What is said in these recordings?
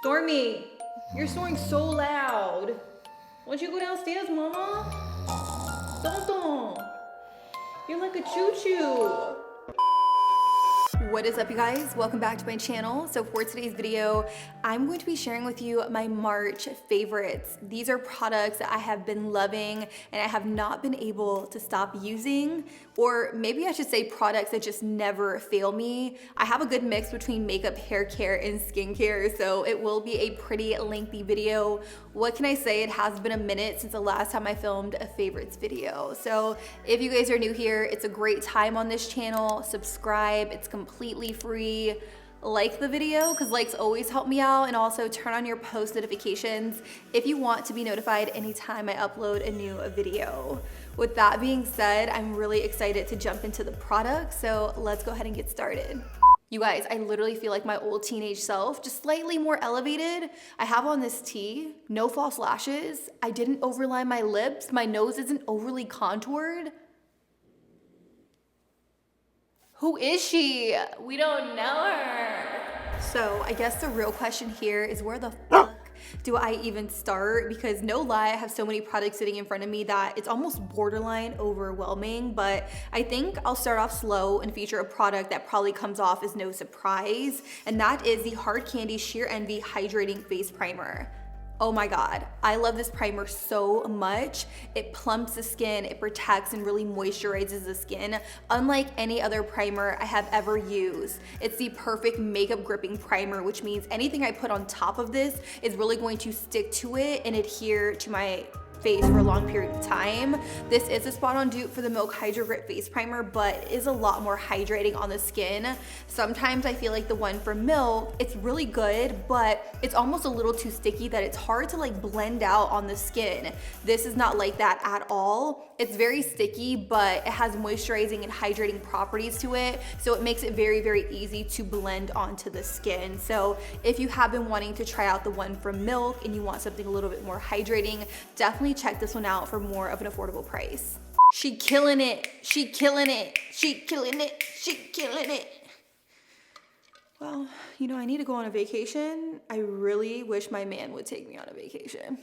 Stormy, you're snoring so loud. Why don't you go downstairs, mama? Tonton, you're like a choo-choo. What is up, you guys? Welcome back to my channel. So for today's video, I'm going to be sharing with you my March favorites. These are products that I have been loving and I have not been able to stop using, or maybe I should say products that just never fail me. I have a good mix between makeup, hair care, and skincare, so it will be a pretty lengthy video. What can I say? It has been a minute since the last time I filmed a favorites video. So if you guys are new here, it's a great time on this channel. Subscribe, it's completely free. Like the video because likes always help me out, and also turn on your post notifications if you want to be notified anytime I upload a new video. With that being said, I'm really excited to jump into the product, so let's go ahead and get started. You guys, I literally feel like my old teenage self, just slightly more elevated. I have on this tee, no false lashes. I didn't overline my lips. My nose isn't overly contoured. Who is she? We don't know her. So I guess the real question here is, where the fuck do I even start? Because no lie, I have so many products sitting in front of me that it's almost borderline overwhelming, but I think I'll start off slow and feature a product that probably comes off as no surprise, and that is the Hard Candy Sheer Envy Hydrating Face Primer. Oh my God, I love this primer so much. It plumps the skin, it protects and really moisturizes the skin, unlike any other primer I have ever used. It's the perfect makeup gripping primer, which means anything I put on top of this is really going to stick to it and adhere to my face for a long period of time. This is a spot on dupe for the Milk Hydro Grip Face Primer, but is a lot more hydrating on the skin. Sometimes I feel like the one from Milk, it's really good, but it's almost a little too sticky that it's hard to like blend out on the skin. This is not like that at all. It's very sticky, but it has moisturizing and hydrating properties to it, so it makes it very, very easy to blend onto the skin. So if you have been wanting to try out the one from Milk and you want something a little bit more hydrating, definitely check this one out for more of an affordable price. She killing it. She killing it. She killing it. She killing it. Well, you know, I need to go on a vacation. I really wish my man would take me on a vacation.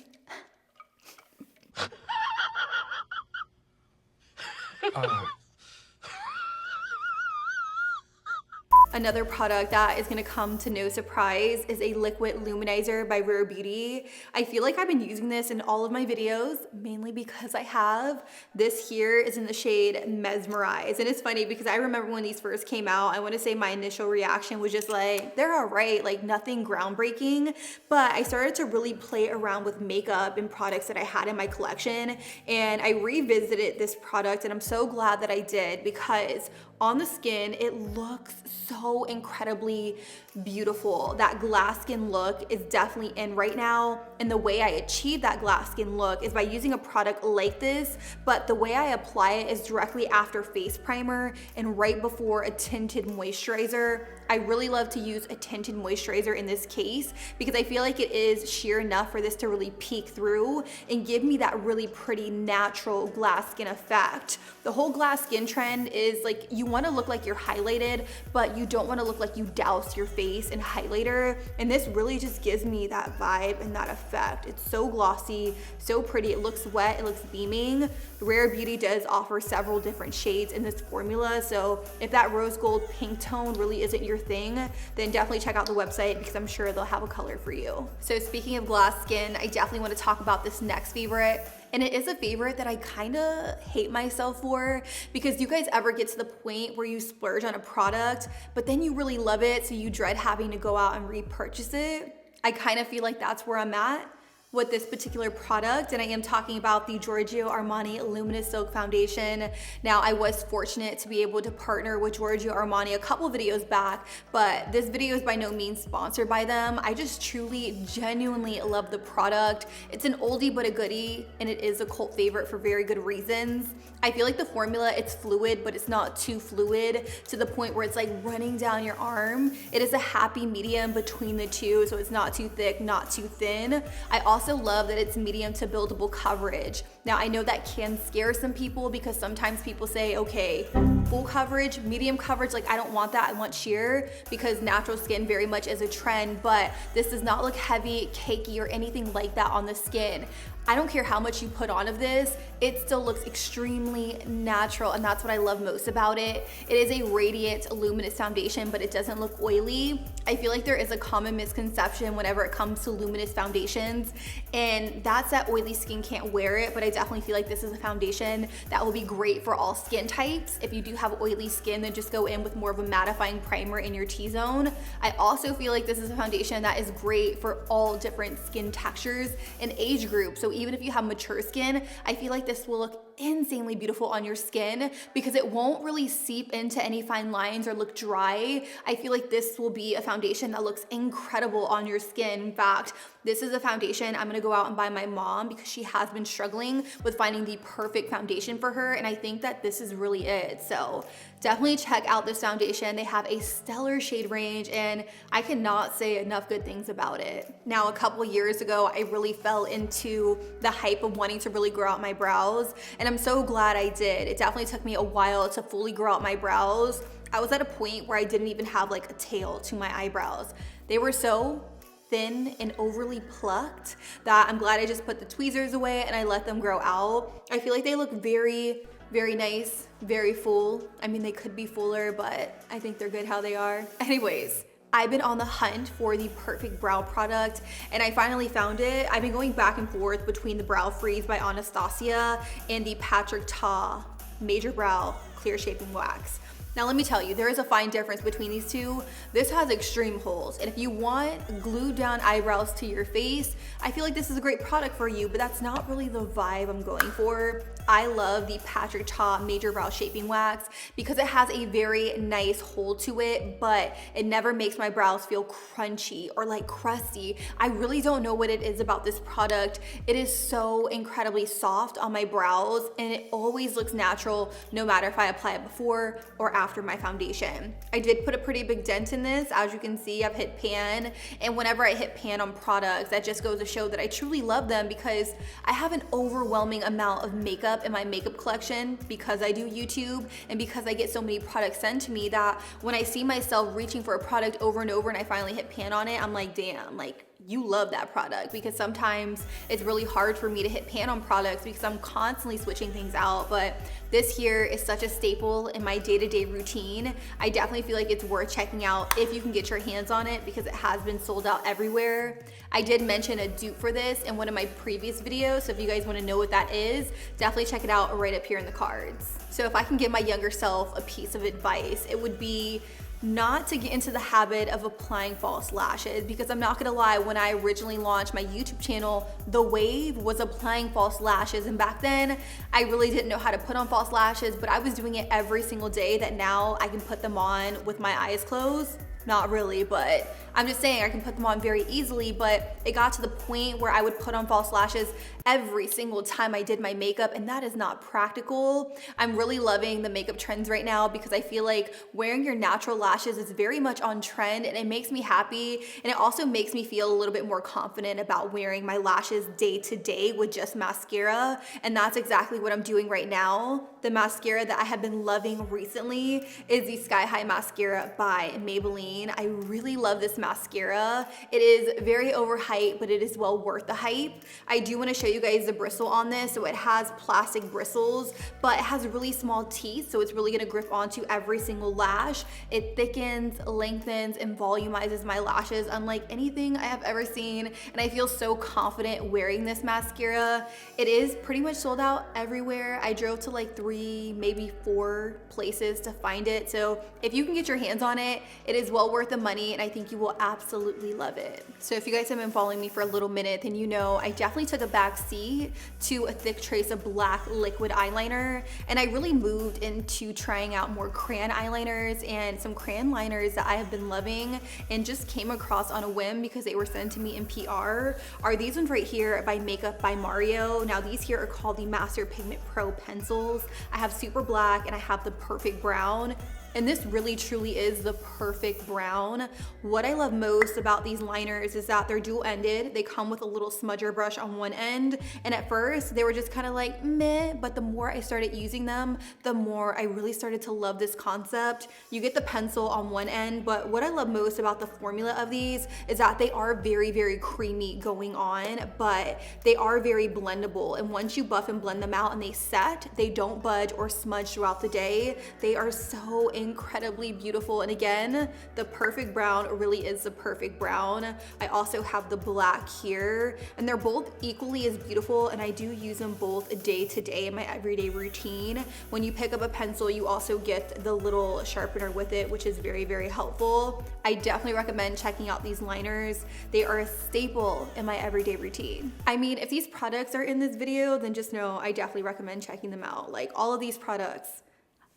Another product that is gonna come to no surprise is a liquid luminizer by Rare Beauty. I feel like I've been using this in all of my videos, mainly because I have. This here is in the shade Mesmerize. And it's funny because I remember when these first came out, I wanna say my initial reaction was just like, they're all right, like nothing groundbreaking. But I started to really play around with makeup and products that I had in my collection. And I revisited this product, and I'm so glad that I did, because on the skin, it looks so incredibly beautiful. That glass skin look is definitely in right now. And the way I achieve that glass skin look is by using a product like this, but the way I apply it is directly after face primer and right before a tinted moisturizer. I really love to use a tinted moisturizer in this case because I feel like it is sheer enough for this to really peek through and give me that really pretty natural glass skin effect. The whole glass skin trend is like, you want to look like you're highlighted, but you don't want to look like you douse your face in highlighter. And this really just gives me that vibe and that effect. It's so glossy, so pretty. It looks wet, it looks beaming. Rare Beauty does offer several different shades in this formula, so if that rose gold pink tone really isn't your thing, then definitely check out the website because I'm sure they'll have a color for you. So speaking of glass skin, I definitely want to talk about this next favorite. And it is a favorite that I kind of hate myself for, because you guys ever get to the point where you splurge on a product, but then you really love it, so you dread having to go out and repurchase it? I kind of feel like that's where I'm at with this particular product, and I am talking about the Giorgio Armani Luminous Silk Foundation. Now, I was fortunate to be able to partner with Giorgio Armani a couple videos back, but this video is by no means sponsored by them. I just truly, genuinely love the product. It's an oldie but a goodie, and it is a cult favorite for very good reasons. I feel like the formula, it's fluid, but it's not too fluid to the point where it's like running down your arm. It is a happy medium between the two, so it's not too thick, not too thin. I also also love that it's medium to buildable coverage. Now I know that can scare some people because sometimes people say, okay, full coverage, medium coverage, like I don't want that, I want sheer, because natural skin very much is a trend, but this does not look heavy, cakey, or anything like that on the skin. I don't care how much you put on of this, it still looks extremely natural, and that's what I love most about it. It is a radiant, luminous foundation, but it doesn't look oily. I feel like there is a common misconception whenever it comes to luminous foundations, and that's that oily skin can't wear it, but I definitely feel like this is a foundation that will be great for all skin types. If you do have oily skin, then just go in with more of a mattifying primer in your T-zone. I also feel like this is a foundation that is great for all different skin textures and age groups. So even if you have mature skin, I feel like this will look insanely beautiful on your skin because it won't really seep into any fine lines or look dry. I feel like this will be a foundation that looks incredible on your skin. In fact, this is a foundation I'm gonna go out and buy my mom because she has been struggling with finding the perfect foundation for her, and I think that this is really it. So definitely check out this foundation. They have a stellar shade range, and I cannot say enough good things about it. Now, a couple years ago, I really fell into the hype of wanting to really grow out my brows, and I'm so glad I did. It definitely took me a while to fully grow out my brows. I was at a point where I didn't even have like a tail to my eyebrows. They were so thin and overly plucked that I'm glad I just put the tweezers away and I let them grow out. I feel like they look very, very nice, very full. I mean, they could be fuller, but I think they're good how they are. Anyways, I've been on the hunt for the perfect brow product, and I finally found it. I've been going back and forth between the Brow Freeze by Anastasia and the Patrick Ta Major Brow Clear Shaping Wax. Now let me tell you, there is a fine difference between these two. This has extreme holes, and if you want glued down eyebrows to your face, I feel like this is a great product for you, but that's not really the vibe I'm going for. I love the Patrick Ta Major Brow Shaping Wax because it has a very nice hold to it, but it never makes my brows feel crunchy or like crusty. I really don't know what it is about this product. It is so incredibly soft on my brows, and it always looks natural no matter if I apply it before or after my foundation. I did put a pretty big dent in this. As you can see, I've hit pan, and whenever I hit pan on products, that just goes to show that I truly love them because I have an overwhelming amount of makeup in my makeup collection because I do YouTube and because I get so many products sent to me that when I see myself reaching for a product over and over and I finally hit pan on it, I'm like, damn, like, you love that product, because sometimes it's really hard for me to hit pan on products because I'm constantly switching things out. But this here is such a staple in my day-to-day routine. I definitely feel like it's worth checking out if you can get your hands on it because it has been sold out everywhere. I did mention a dupe for this in one of my previous videos, so if you guys want to know what that is, definitely check it out right up here in the cards. So if I can give my younger self a piece of advice, it would be not to get into the habit of applying false lashes, because I'm not gonna lie, when I originally launched my YouTube channel, the wave was applying false lashes, and back then I really didn't know how to put on false lashes, but I was doing it every single day that now I can put them on with my eyes closed. Not really, but I'm just saying I can put them on very easily. But it got to the point where I would put on false lashes every single time I did my makeup, and that is not practical. I'm really loving the makeup trends right now because I feel like wearing your natural lashes is very much on trend, and it makes me happy, and it also makes me feel a little bit more confident about wearing my lashes day to day with just mascara, and that's exactly what I'm doing right now. The mascara that I have been loving recently is the Sky High Mascara by Maybelline. I really love this mascara. It is very overhyped, but it is well worth the hype. I do want to show you guys the bristle on this. So it has plastic bristles, but it has really small teeth, so it's really going to grip onto every single lash. It thickens, lengthens, and volumizes my lashes unlike anything I have ever seen, and I feel so confident wearing this mascara. It is pretty much sold out everywhere. I drove to like 3, maybe 4 places to find it, so if you can get your hands on it, it is well worth the money, and I think you will absolutely love it. So if you guys have been following me for a little minute, then you know I definitely took a back seat to a thick trace of black liquid eyeliner, and I really moved into trying out more crayon eyeliners and some crayon liners that I have been loving and just came across on a whim because they were sent to me in PR are these ones right here by Makeup by Mario. Now these here are called the Master Pigment Pro pencils. I have super black and I have the perfect brown. And this really truly is the perfect brown. What I love most about these liners is that they're dual-ended. They come with a little smudger brush on one end. And at first they were just kind of like meh, but the more I started using them, the more I really started to love this concept. You get the pencil on one end, but what I love most about the formula of these is that they are very, very creamy going on, but they are very blendable. And once you buff and blend them out and they set, they don't budge or smudge throughout the day. They are so incredibly beautiful. And again, the perfect brown really is the perfect brown. I also have the black here, and they're both equally as beautiful, and I do use them both day to day in my everyday routine. When you pick up a pencil, you also get the little sharpener with it, which is very, very helpful. I definitely recommend checking out these liners. They are a staple in my everyday routine. I mean, if these products are in this video, then just know I definitely recommend checking them out. Like all of these products,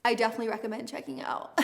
I definitely recommend checking out.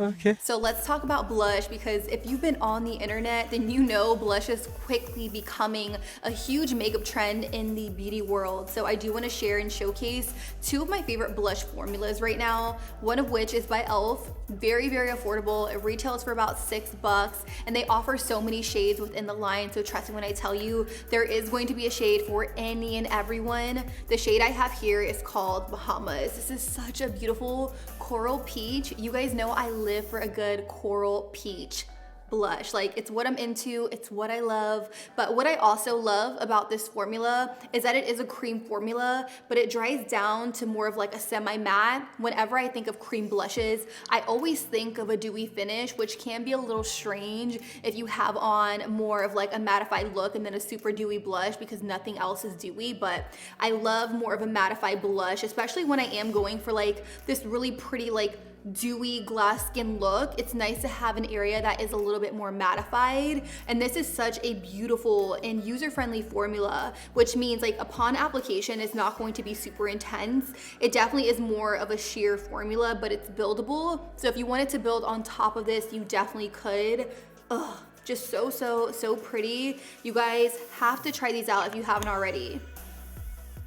Okay. So let's talk about blush, because if you've been on the internet, then you know blush is quickly becoming a huge makeup trend in the beauty world. So I do want to share and showcase two of my favorite blush formulas right now, one of which is by e.l.f. Very, very affordable. It retails for about $6, and they offer so many shades within the line. So trust me when I tell you, there is going to be a shade for any and everyone. The shade I have here is called Bahamas. This is such a beautiful coral peach. You guys know I live for a good coral peach blush. Like, it's what I'm into, it's what I love. But what I also love about this formula is that it is a cream formula, but it dries down to more of like a semi-matte. Whenever I think of cream blushes, I always think of a dewy finish, which can be a little strange if you have on more of like a mattified look and then a super dewy blush, because nothing else is dewy. But I love more of a mattified blush, especially when I am going for like this really pretty like dewy glass skin look. It's nice to have an area that is a little bit more mattified, and this is such a beautiful and user-friendly formula, which means like upon application it's not going to be super intense. It definitely is more of a sheer formula, but it's buildable. So if you wanted to build on top of this, you definitely could. Ugh, just so pretty. You guys have to try these out if you haven't already,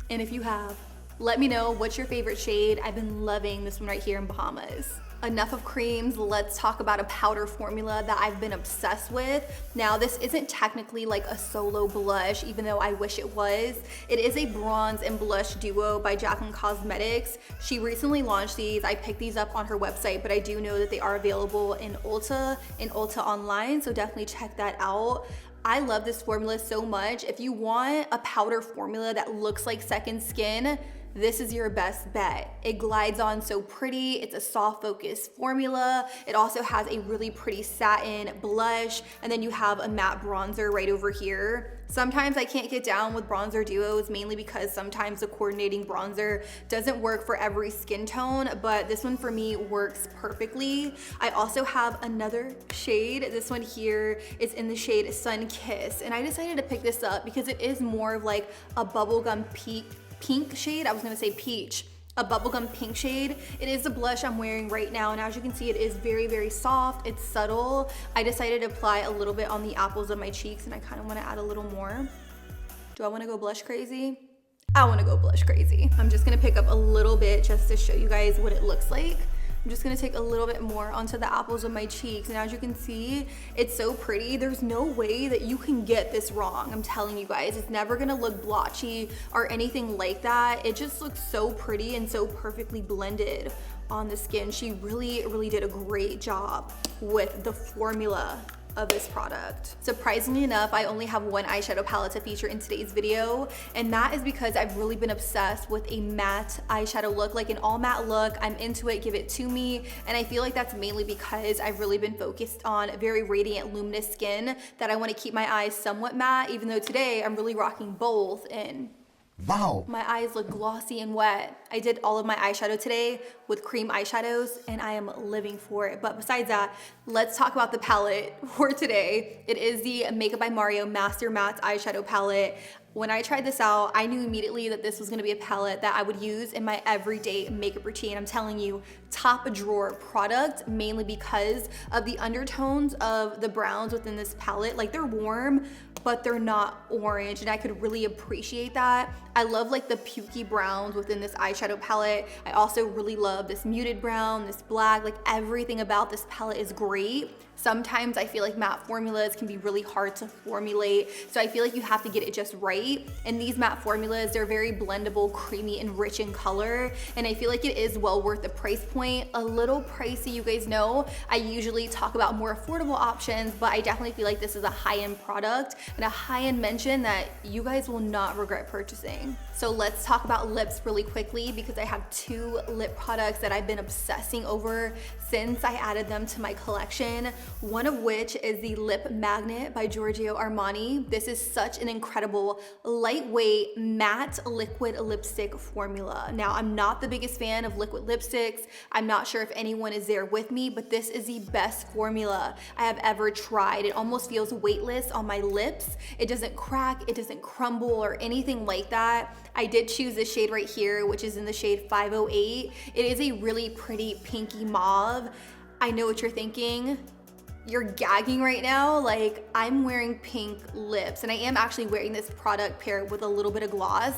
and if you have, let me know what's your favorite shade. I've been loving this one right here in Bahamas. Enough of creams, let's talk about a powder formula that I've been obsessed with. Now, this isn't technically like a solo blush, even though I wish it was. It is a bronze and blush duo by Jaclyn Cosmetics. She recently launched these. I picked these up on her website, but I do know that they are available in Ulta online, so definitely check that out. I love this formula so much. If you want a powder formula that looks like second skin, this is your best bet. It glides on so pretty. It's a soft focus formula. It also has a really pretty satin blush, and then you have a matte bronzer right over here. Sometimes I can't get down with bronzer duos, mainly because sometimes the coordinating bronzer doesn't work for every skin tone, but this one for me works perfectly. I also have another shade. This one here is in the shade Sun Kiss, and I decided to pick this up because it is more of like a bubblegum pink shade. I was gonna say peach. A bubblegum pink shade. It is the blush I'm wearing right now, and as you can see, it is very, very soft. It's subtle. I decided to apply a little bit on the apples of my cheeks, and I kind of want to add a little more. Do I want to go blush crazy? I want to go blush crazy. I'm just gonna pick up a little bit just to show you guys what it looks like. I'm just gonna take a little bit more onto the apples of my cheeks, and as you can see, it's so pretty. There's no way that you can get this wrong. I'm telling you guys, it's never gonna look blotchy or anything like that. It just looks so pretty and so perfectly blended on the skin. She really did a great job with the formula of this product. Surprisingly enough, I only have one eyeshadow palette to feature in today's video, and that is because I've really been obsessed with a matte eyeshadow look, like an all matte look. I'm into it, give it to me, and I feel like that's mainly because I've really been focused on very radiant, luminous skin that I want to keep my eyes somewhat matte, even though today I'm really rocking both, and wow, my eyes look glossy and wet. I did all of my eyeshadow today with cream eyeshadows, and I am living for it. But besides that, let's talk about the palette for today. It is the Makeup by Mario Master Matte Eyeshadow Palette. When I tried this out, I knew immediately that this was gonna be a palette that I would use in my everyday makeup routine. I'm telling you, top drawer product, mainly because of the undertones of the browns within this palette. Like, they're warm, but they're not orange, and I could really appreciate that. I love like the pukey browns within this eyeshadow palette. I also really love this muted brown, this black, like everything about this palette is great. Sometimes I feel like matte formulas can be really hard to formulate, so I feel like you have to get it just right. And these matte formulas, they're very blendable, creamy, and rich in color, and I feel like it is well worth the price point. A little pricey, you guys know. I usually talk about more affordable options, but I definitely feel like this is a high-end product and a high-end mention that you guys will not regret purchasing. So let's talk about lips really quickly, because I have 2 lip products that I've been obsessing over since I added them to my collection. One of which is the Lip Magnet by Giorgio Armani. This is such an incredible lightweight matte liquid lipstick formula. Now, I'm not the biggest fan of liquid lipsticks. I'm not sure if anyone is there with me, but this is the best formula I have ever tried. It almost feels weightless on my lips. It doesn't crack, it doesn't crumble or anything like that. I did choose this shade right here, which is in the shade 508. It is a really pretty pinky mauve. I know what you're thinking. You're gagging right now. Like, I'm wearing pink lips, and I am actually wearing this product paired with a little bit of gloss,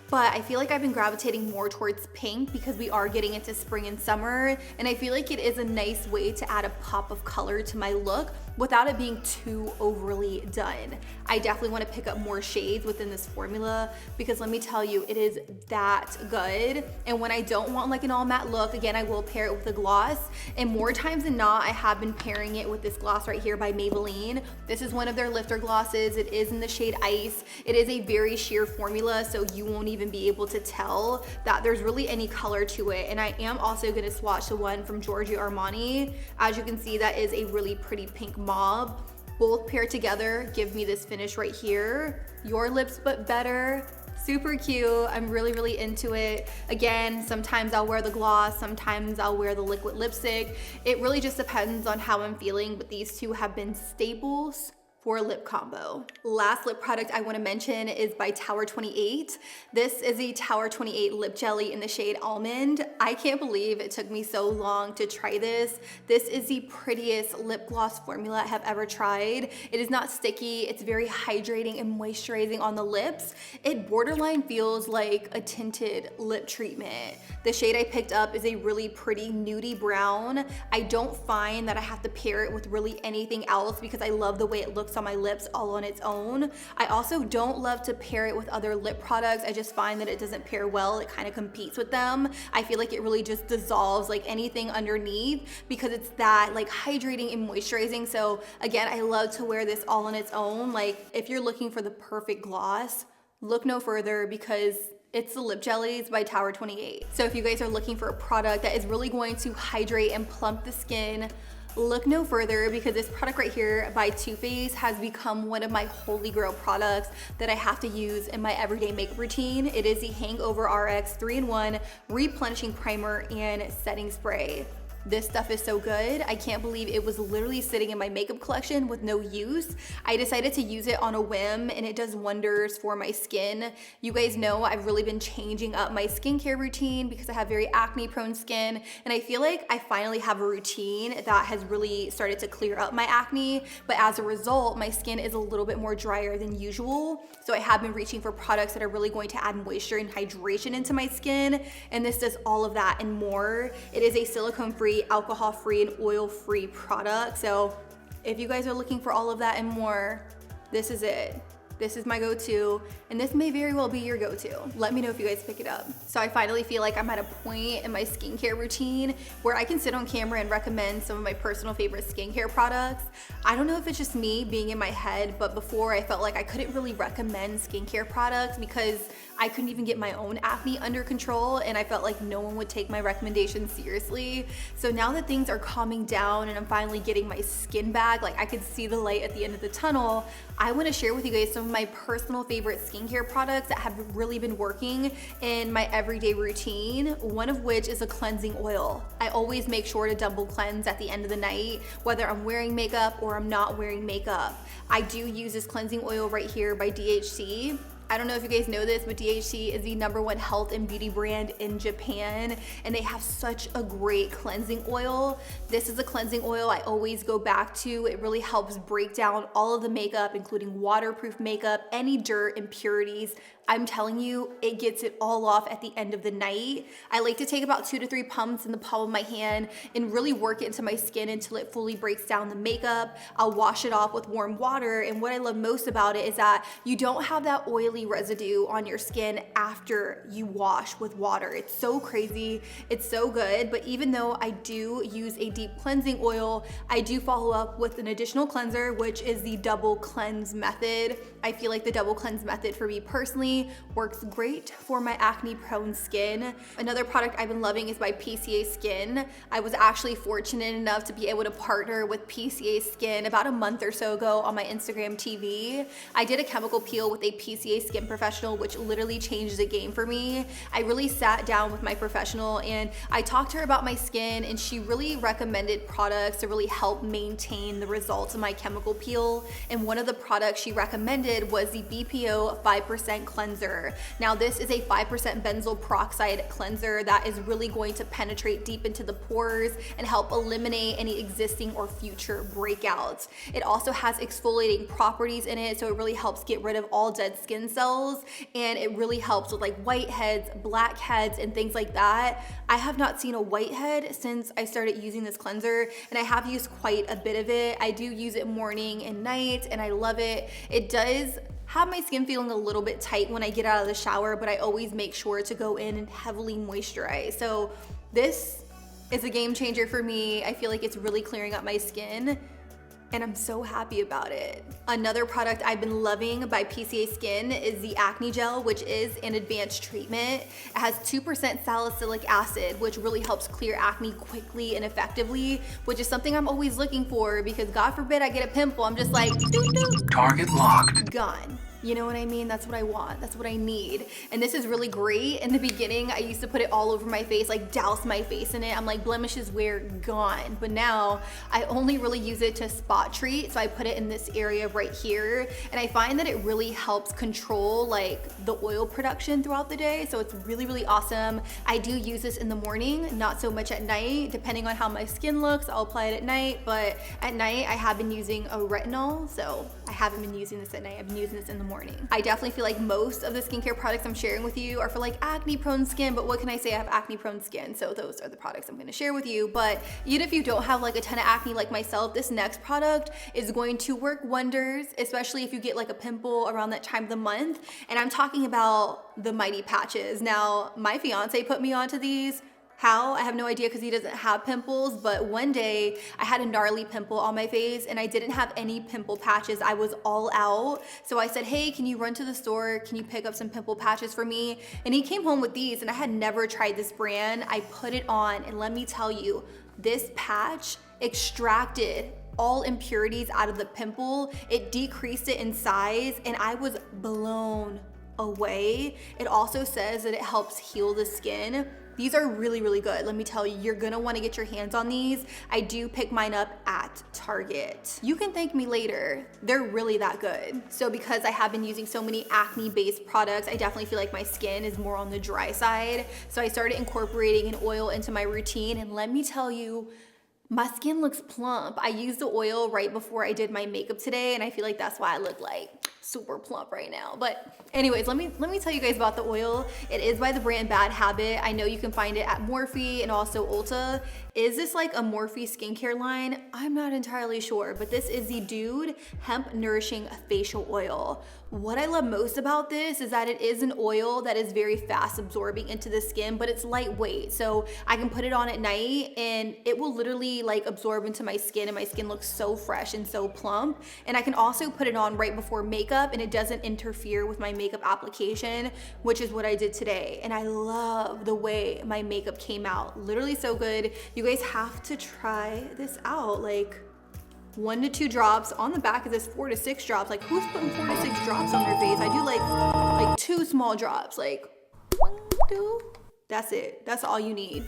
but I feel like I've been gravitating more towards pink because we are getting into spring and summer, and I feel like it is a nice way to add a pop of color to my look without it being too overly done. I definitely want to pick up more shades within this formula, because let me tell you, it is that good. And when I don't want like an all matte look, again, I will pair it with a gloss, and more times than not, I have been pairing it with this gloss right here by Maybelline. This is one of their lifter glosses. It is in the shade Ice. It is a very sheer formula, so you won't even be able to tell that there's really any color to it. And I am also going to swatch the one from Giorgio Armani. As you can see, that is a really pretty pink mauve. Both paired together give me this finish right here. Your lips but better. Super cute. I'm really into it. Again, sometimes I'll wear the gloss, sometimes I'll wear the liquid lipstick. It really just depends on how I'm feeling, but these two have been staples for a lip combo. Last lip product I want to mention is by Tower 28. This is a Tower 28 lip jelly in the shade Almond. I can't believe it took me so long to try this. This is the prettiest lip gloss formula I have ever tried. It is not sticky. It's very hydrating and moisturizing on the lips. It borderline feels like a tinted lip treatment. The shade I picked up is a really pretty nudie brown. I don't find that I have to pair it with really anything else because I love the way it looks on my lips all on its own. I also don't love to pair it with other lip products. I just find that it doesn't pair well. It kind of competes with them. I feel like it really just dissolves like anything underneath because it's that like hydrating and moisturizing. So again, I love to wear this all on its own. Like if you're looking for the perfect gloss, look no further because it's the lip jellies by Tower 28. So if you guys are looking for a product that is really going to hydrate and plump the skin, look no further because this product right here by Too Faced has become one of my holy grail products that I have to use in my everyday makeup routine. It is the Hangover RX 3-in-1 Replenishing Primer and Setting Spray. This stuff is so good. I can't believe it was literally sitting in my makeup collection with no use. I decided to use it on a whim and it does wonders for my skin. You guys know I've really been changing up my skincare routine because I have very acne prone skin, and I feel like I finally have a routine that has really started to clear up my acne, but as a result, my skin is a little bit more drier than usual. So I have been reaching for products that are really going to add moisture and hydration into my skin, and this does all of that and more. It is a silicone-free, alcohol-free, and oil-free product. So if you guys are looking for all of that and more, this is it. This is my go-to, and this may very well be your go-to. Let me know if you guys pick it up. So I finally feel like I'm at a point in my skincare routine where I can sit on camera and recommend some of my personal favorite skincare products. I don't know if it's just me being in my head, but before I felt like I couldn't really recommend skincare products because I couldn't even get my own acne under control, and I felt like no one would take my recommendations seriously. So now that things are calming down and I'm finally getting my skin back, like I could see the light at the end of the tunnel, I want to share with you guys some of my personal favorite skincare products that have really been working in my everyday routine, one of which is a cleansing oil. I always make sure to double cleanse at the end of the night, whether I'm wearing makeup or I'm not wearing makeup. I do use this cleansing oil right here by DHC. I don't know if you guys know this, but DHC is the #1 health and beauty brand in Japan, and they have such a great cleansing oil. This is a cleansing oil I always go back to. It really helps break down all of the makeup, including waterproof makeup, any dirt, impurities. I'm telling you, it gets it all off at the end of the night. I like to take about 2 to 3 pumps in the palm of my hand and really work it into my skin until it fully breaks down the makeup. I'll wash it off with warm water, and what I love most about it is that you don't have that oily residue on your skin after you wash with water. It's so crazy, it's so good. But even though I do use a deep cleansing oil, I do follow up with an additional cleanser, which is the double cleanse method. I feel like the double cleanse method for me personally works great for my acne prone skin. Another product I've been loving is by PCA Skin. I was actually fortunate enough to be able to partner with PCA Skin about a month or so ago on my Instagram TV. I did a chemical peel with a PCA Skin professional, which literally changed the game for me. I really sat down with my professional and I talked to her about my skin, and she really recommended products to really help maintain the results of my chemical peel. And one of the products she recommended was the BPO 5% cleanser. Now this is a 5% benzoyl peroxide cleanser that is really going to penetrate deep into the pores and help eliminate any existing or future breakouts. It also has exfoliating properties in it, so it really helps get rid of all dead skin cells, and it really helps with like whiteheads, blackheads, and things like that. I have not seen a whitehead since I started using this cleanser, and I have used quite a bit of it. I do use it morning and night, and I love it. It does have my skin feeling a little bit tight when I get out of the shower, but I always make sure to go in and heavily moisturize. So this is a game changer for me. I feel like it's really clearing up my skin, and I'm so happy about it. Another product I've been loving by PCA Skin is the acne gel, which is an advanced treatment. It has 2% salicylic acid, which really helps clear acne quickly and effectively, which is something I'm always looking for, because God forbid I get a pimple, I'm just like, doo-doo. Target locked. Gone. You know what I mean? That's what I want. That's what I need. And this is really great. In the beginning, I used to put it all over my face, like douse my face in it. I'm like, blemishes were gone. But now I only really use it to spot treat. So I put it in this area right here. And I find that it really helps control like the oil production throughout the day. So it's really, really awesome. I do use this in the morning, not so much at night. Depending on how my skin looks, I'll apply it at night. But at night, I have been using a retinol. So I haven't been using this at night. I've been using this in the morning. I definitely feel like most of the skincare products I'm sharing with you are for like acne prone skin, but what can I say? I have acne prone skin, so those are the products I'm gonna share with you. But even if you don't have like a ton of acne like myself, this next product is going to work wonders, especially if you get like a pimple around that time of the month. And I'm talking about the Mighty Patches. Now, my fiance put me onto these. How? I have no idea, because he doesn't have pimples, but one day I had a gnarly pimple on my face and I didn't have any pimple patches. I was all out. So I said, hey, can you run to the store? Can you pick up some pimple patches for me? And he came home with these, and I had never tried this brand. I put it on, and let me tell you, this patch extracted all impurities out of the pimple. It decreased it in size, and I was blown away. It also says that it helps heal the skin. These are really, really good. Let me tell you, you're gonna wanna get your hands on these. I do pick mine up at Target. You can thank me later. They're really that good. So because I have been using so many acne-based products, I definitely feel like my skin is more on the dry side. So I started incorporating an oil into my routine, and let me tell you, my skin looks plump. I used the oil right before I did my makeup today, and I feel like that's why I look like super plump right now. But anyways, let me tell you guys about the oil. It is by the brand Bad Habit. I know you can find it at Morphe and also Ulta. Is this like a Morphe skincare line? I'm not entirely sure, but this is the Dude Hemp Nourishing Facial Oil. What I love most about this is that it is an oil that is very fast absorbing into the skin, but it's lightweight. So I can put it on at night and it will literally like absorb into my skin, and my skin looks so fresh and so plump. And I can also put it on right before makeup, and it doesn't interfere with my makeup application, which is what I did today. And I love the way my makeup came out. Literally so good. You guys have to try this out. Like 1 to 2 drops. On the back of this 4 to 6 drops. Like, who's putting 4 to 6 drops on their face? I do like 2 small drops. Like 1, 2. That's it. That's all you need.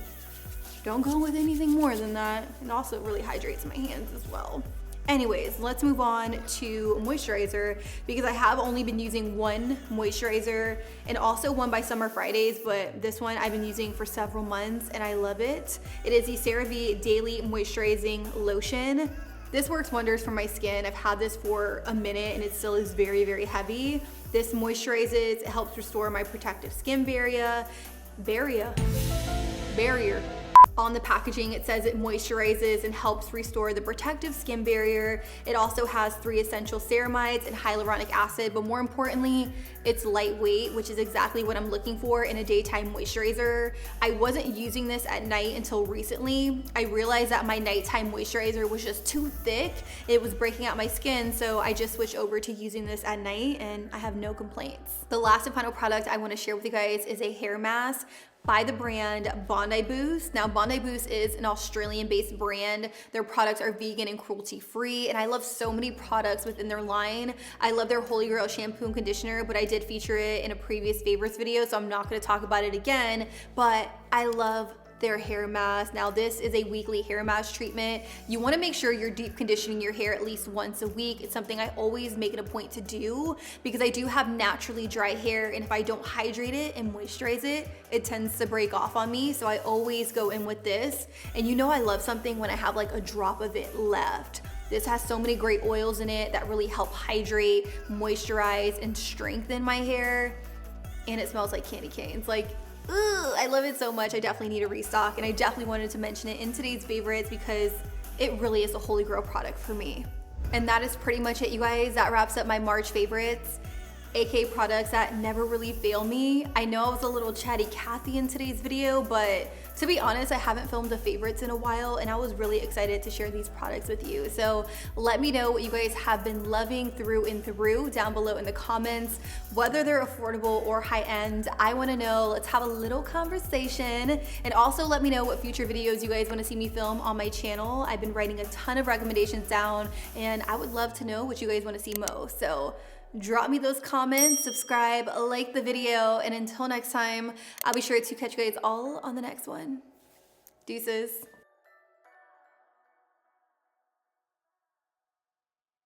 Don't go with anything more than that. And also really hydrates my hands as well. Anyways, let's move on to moisturizer because I have only been using one moisturizer and also one by Summer Fridays, but this one I've been using for several months and I love it. It is the CeraVe Daily Moisturizing Lotion. This works wonders for my skin. I've had this for a minute and it still is very, very heavy. This moisturizes, it helps restore my protective skin barrier. On the packaging, it says it moisturizes and helps restore the protective skin barrier. It also has 3 essential ceramides and hyaluronic acid, but more importantly, it's lightweight, which is exactly what I'm looking for in a daytime moisturizer. I wasn't using this at night until recently. I realized that my nighttime moisturizer was just too thick. It was breaking out my skin, so I just switched over to using this at night and I have no complaints. The last and final product I want to share with you guys is a hair mask by the brand Bondi Boost. Now, Bondi Boost is an Australian-based brand. Their products are vegan and cruelty-free, and I love so many products within their line. I love their Holy Grail shampoo and conditioner, but I did feature it in a previous favorites video, so I'm not gonna talk about it again, but I love their hair mask. Now, this is a weekly hair mask treatment. You wanna make sure you're deep conditioning your hair at least once a week. It's something I always make it a point to do because I do have naturally dry hair, and if I don't hydrate it and moisturize it, it tends to break off on me. So I always go in with this. And you know I love something when I have like a drop of it left. This has so many great oils in it that really help hydrate, moisturize, and strengthen my hair. And it smells like candy canes. Like, ooh, I love it so much. I definitely need a restock, and I definitely wanted to mention it in today's favorites because it really is a holy grail product for me. And that is pretty much it, you guys. That wraps up my March favorites, aka products that never really fail me. I know I was a little chatty Cathy in today's video, but to be honest, I haven't filmed a favorites in a while, and I was really excited to share these products with you. So let me know what you guys have been loving through and through down below in the comments, whether they're affordable or high-end. I wanna know, let's have a little conversation. And also let me know what future videos you guys wanna see me film on my channel. I've been writing a ton of recommendations down, and I would love to know what you guys wanna see most. So drop me those comments, subscribe, like the video, and until next time, I'll be sure to catch you guys all on the next one. Deuces.